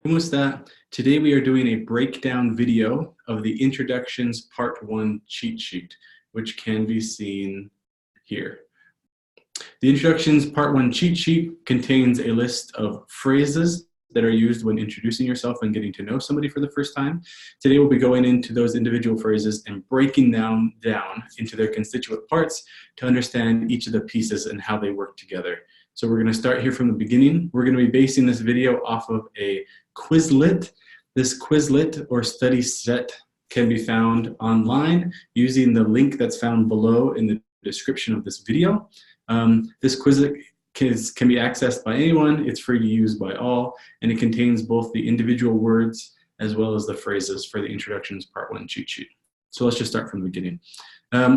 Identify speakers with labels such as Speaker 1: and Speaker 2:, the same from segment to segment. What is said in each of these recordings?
Speaker 1: Kumusta? Today we are doing a breakdown video of the Introductions Part 1 cheat sheet, which can be seen here. The Introductions Part 1 cheat sheet contains a list of phrases that are used when introducing yourself and getting to know somebody for the first time. Today we'll be going into those individual phrases and breaking them down into their constituent parts to understand each of the pieces and how they work together. So we're going to start here from the beginning. We're going to be basing this video off of a Quizlet. This Quizlet or study set can be found online using the link that's found below in the description of this video. This Quizlet can be accessed by anyone. It's free to use by all, and it contains both the individual words as well as the phrases for the Introductions Part 1 cheat sheet. So let's just start from the beginning.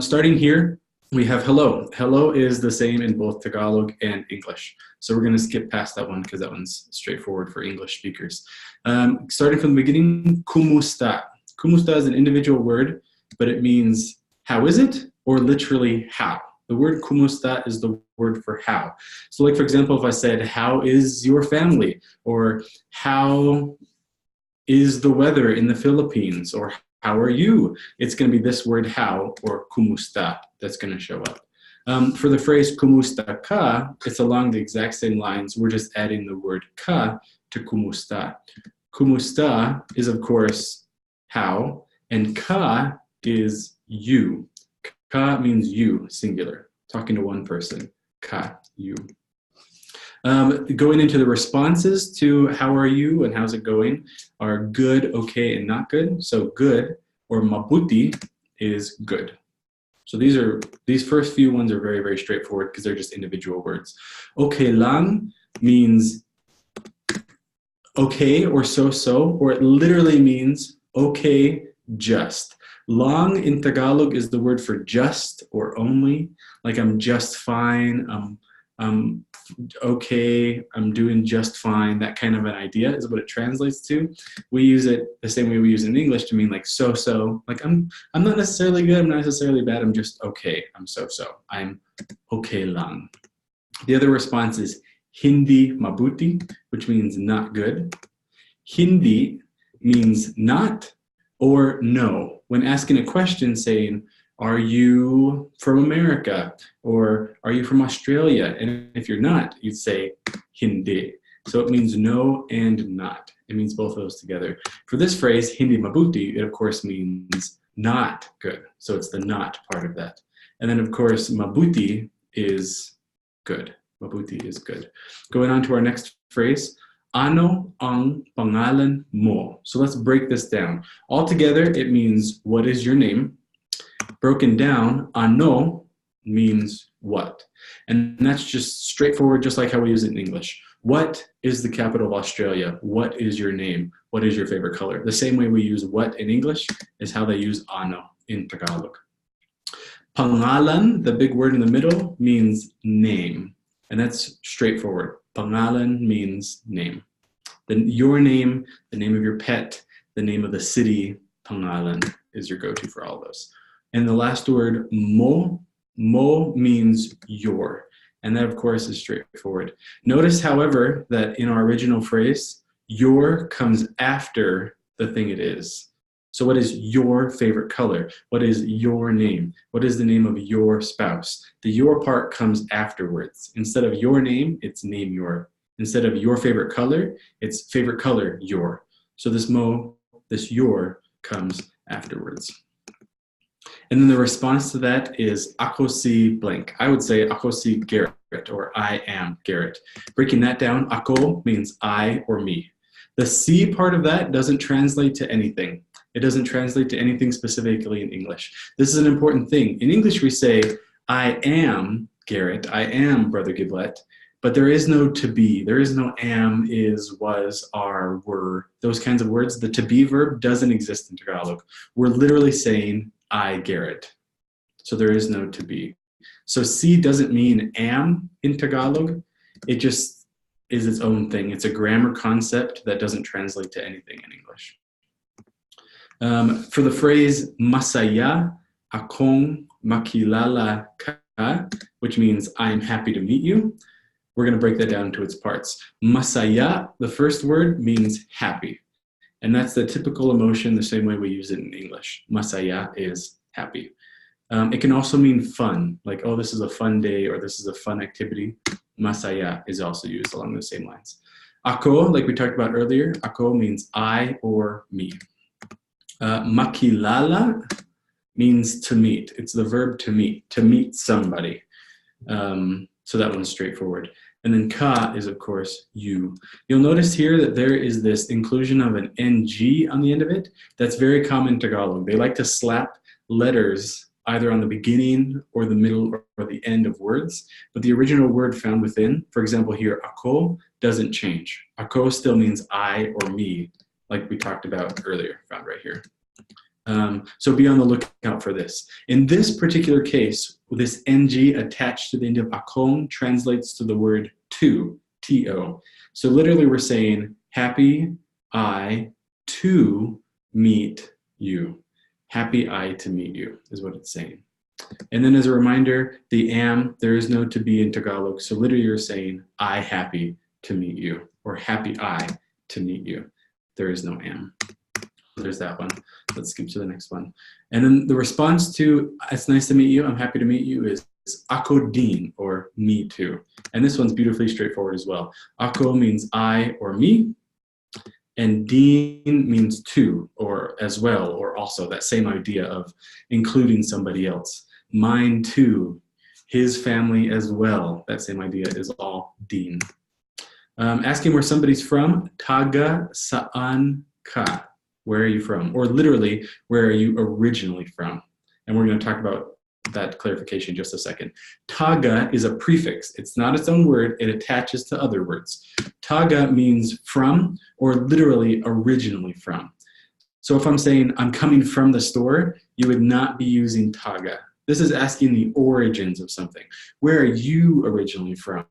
Speaker 1: Starting here, we have hello. Hello is the same in both Tagalog and English. So we're going to skip past that one because that one's straightforward for English speakers. Starting from the beginning, kumusta. Kumusta is an individual word, but it means how is it, or literally how. The word kumusta is the word for how. So like, for example, if I said, how is your family? Or how is the weather in the Philippines? Or how are you? It's going to be this word how, or kumusta, that's going to show up. For the phrase kumusta ka, it's along the exact same lines. We're just adding the word ka to kumusta. Kumusta is, of course, how, and ka is you. Ka means you, singular, talking to one person. Ka, you. Going into the responses to how are you and how's it going are good, okay, and not good. So good, or mabuti, is good. So these first few ones are very, very straightforward because they're just individual words. Okay lang means okay or so-so, or it literally means okay, just. Lang in Tagalog is the word for just or only, like I'm just fine, I'm okay, I'm doing just fine, that kind of an idea is what it translates to. We use it the same way we use it in English to mean like so-so, like I'm not necessarily good, I'm not necessarily bad, I'm just okay, I'm so-so, I'm okay lang. The other response is hindi mabuti, which means not good. Hindi means not or no. When asking a question saying, are you from America? Or are you from Australia? And if you're not, you'd say hindi. So it means no and not. It means both of those together. For this phrase, hindi mabuti, it of course means not good. So it's the not part of that. And then of course, mabuti is good. Mabuti is good. Going on to our next phrase, ano ang pangalan mo? So let's break this down. Altogether, it means what is your name? Broken down, ano means what? And that's just straightforward, just like how we use it in English. What is the capital of Australia? What is your name? What is your favorite color? The same way we use what in English is how they use ano in Tagalog. Pangalan, the big word in the middle, means name. And that's straightforward. Pangalan means name. Then your name, the name of your pet, the name of the city, pangalan is your go-to for all those. And the last word, mo means your. And that, of course, is straightforward. Notice, however, that in our original phrase, your comes after the thing it is. So what is your favorite color? What is your name? What is the name of your spouse? The your part comes afterwards. Instead of your name, it's name your. Instead of your favorite color, it's favorite color your. So this your comes afterwards. And then the response to that is ako si blank. I would say ako si Garrett, or I am Garrett. Breaking that down, ako means I or me. The si part of that doesn't translate to anything. It doesn't translate to anything specifically in English. This is an important thing. In English, we say, I am Garrett, I am Brother Giblet, but there is no to be. There is no am, is, was, are, were, those kinds of words. The to be verb doesn't exist in Tagalog. We're literally saying, I, Garrett. So there is no to be. So si doesn't mean am in Tagalog. It just is its own thing. It's a grammar concept that doesn't translate to anything in English. For the phrase masaya akong makilala ka, which means I am happy to meet you, we're going to break that down into its parts. Masaya, the first word, means happy. And that's the typical emotion, the same way we use it in English. Masaya is happy. It can also mean fun, like, oh, this is a fun day, or this is a fun activity. Masaya is also used along the same lines. Ako, like we talked about earlier, ako means I or me. Makilala means to meet. It's the verb to meet somebody. So that one's straightforward. And then ka is, of course, you. You'll notice here that there is this inclusion of an ng on the end of it. That's very common in Tagalog. They like to slap letters either on the beginning or the middle or the end of words, but the original word found within, for example here, ako, doesn't change. Ako still means I or me, like we talked about earlier, found right here. So be on the lookout for this. In this particular case, this ng attached to the end of akong translates to the word to, T-O. So literally we're saying, happy I to meet you. Happy I to meet you is what it's saying. And then as a reminder, the am, there is no to be in Tagalog. So literally you're saying, I happy to meet you, or happy I to meet you. There is no am. There's that one. Let's skip to the next one. And then the response to, it's nice to meet you, I'm happy to meet you, is ako din, or me too. And this one's beautifully straightforward as well. Ako means I or me, and din means to, or as well, or also, that same idea of including somebody else. Mine too, his family as well, that same idea is all din. Asking where somebody's from, taga saan ka? Where are you from? Or literally, where are you originally from? And we're going to talk about that clarification in just a second. Taga is a prefix. It's not its own word. It attaches to other words. Taga means from, or literally originally from. So if I'm saying I'm coming from the store, you would not be using taga. This is asking the origins of something. Where are you originally from?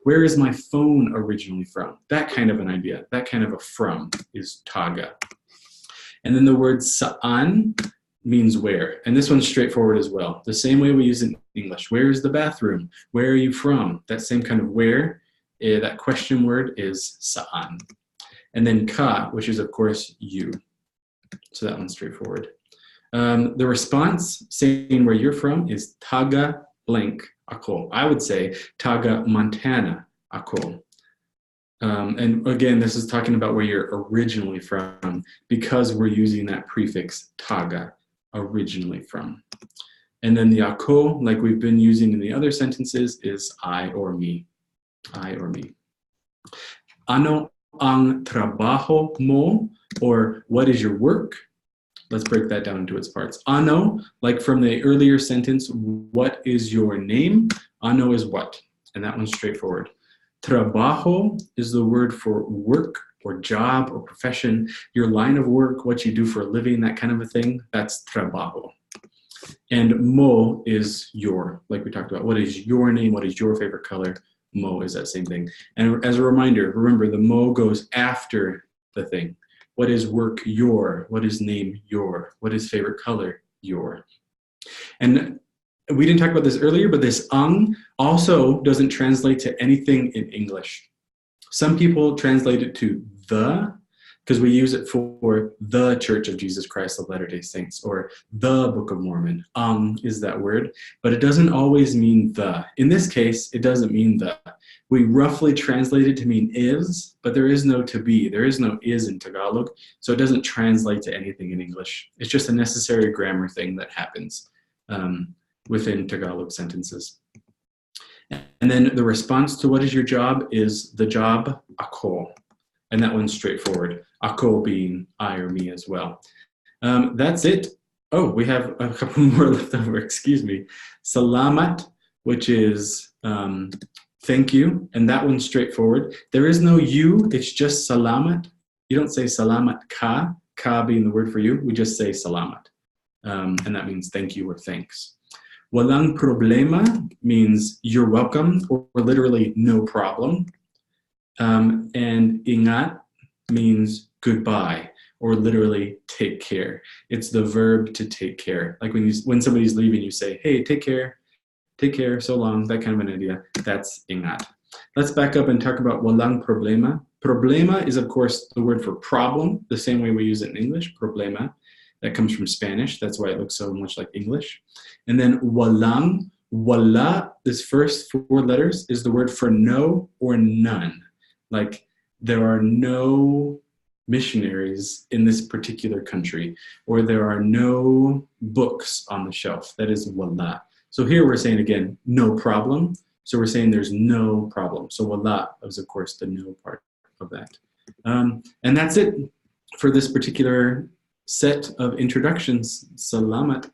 Speaker 1: Where is my phone originally from? That kind of an idea. That kind of a from is taga. And then the word saan means where. And this one's straightforward as well. The same way we use it in English. Where is the bathroom? Where are you from? That same kind of where, that question word is saan. And then ka, which is of course you. So that one's straightforward. The response, saying where you're from, is taga blank ako. I would say taga Montana ako. And again, this is talking about where you're originally from, because we're using that prefix taga, originally from. And then the ako, like we've been using in the other sentences, is I or me. I or me. Ano ang trabaho mo, or what is your work? Let's break that down into its parts. Ano, like from the earlier sentence, what is your name? Ano is what, and that one's straightforward. Trabajo is the word for work or job or profession, your line of work, what you do for a living, that kind of a thing, that's trabajo. And mo is your, like we talked about, what is your name, what is your favorite color? Mo is that same thing. And as a reminder, remember the mo goes after the thing. What is work? Your. What is name? Your. What is favorite color? Your. And we didn't talk about this earlier, but this ang also doesn't translate to anything in English. Some people translate it to the, because we use it for the Church of Jesus Christ of Latter-day Saints, or the Book of Mormon. Is that word, but it doesn't always mean the. In this case, it doesn't mean the. We roughly translate it to mean is, but there is no to be. There is no is in Tagalog, so it doesn't translate to anything in English. It's just a necessary grammar thing that happens within Tagalog sentences. And then the response to what is your job is the job, ako. And that one's straightforward. Ako being I or me as well. That's it. Oh, we have a couple more left over, excuse me. Salamat, which is thank you. And that one's straightforward. There is no you, it's just salamat. You don't say salamat ka being the word for you. We just say salamat. And that means thank you or thanks. Walang problema means you're welcome, or literally no problem. And ingat means goodbye, or literally take care. It's the verb to take care. Like when somebody's leaving, you say, hey, take care, so long, that kind of an idea. That's ingat. Let's back up and talk about walang problema. Problema is, of course, the word for problem, the same way we use it in English, problema. That comes from Spanish. That's why it looks so much like English. And then walang, wala, this first 4 letters is the word for no or none. Like there are no missionaries in this particular country, or there are no books on the shelf. That is wala. So here we're saying again, no problem. So we're saying there's no problem. So wala is, of course, the no part of that. And that's it for this particular set of introductions. Salamat.